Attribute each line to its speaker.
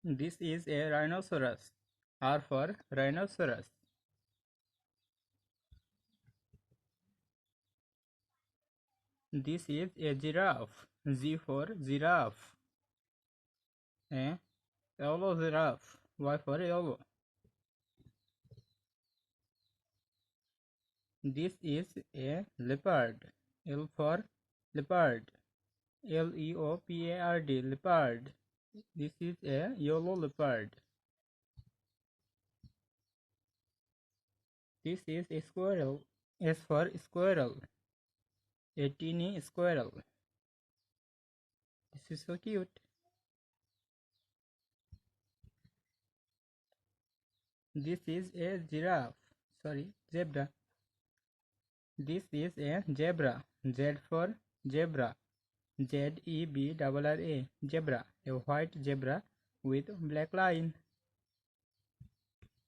Speaker 1: This is a rhinoceros. R for rhinoceros. This is a giraffe. G for giraffe. A yellow giraffe. Y for yellow. This is a leopard. L for leopard. Leopard. Leopard. This is a yellow leopard. This is a squirrel. S for squirrel. A teeny squirrel. This is so cute. This is a giraffe. Sorry, zebra. This is a zebra. Z for zebra. Zebra. Zebra. A white zebra with black line.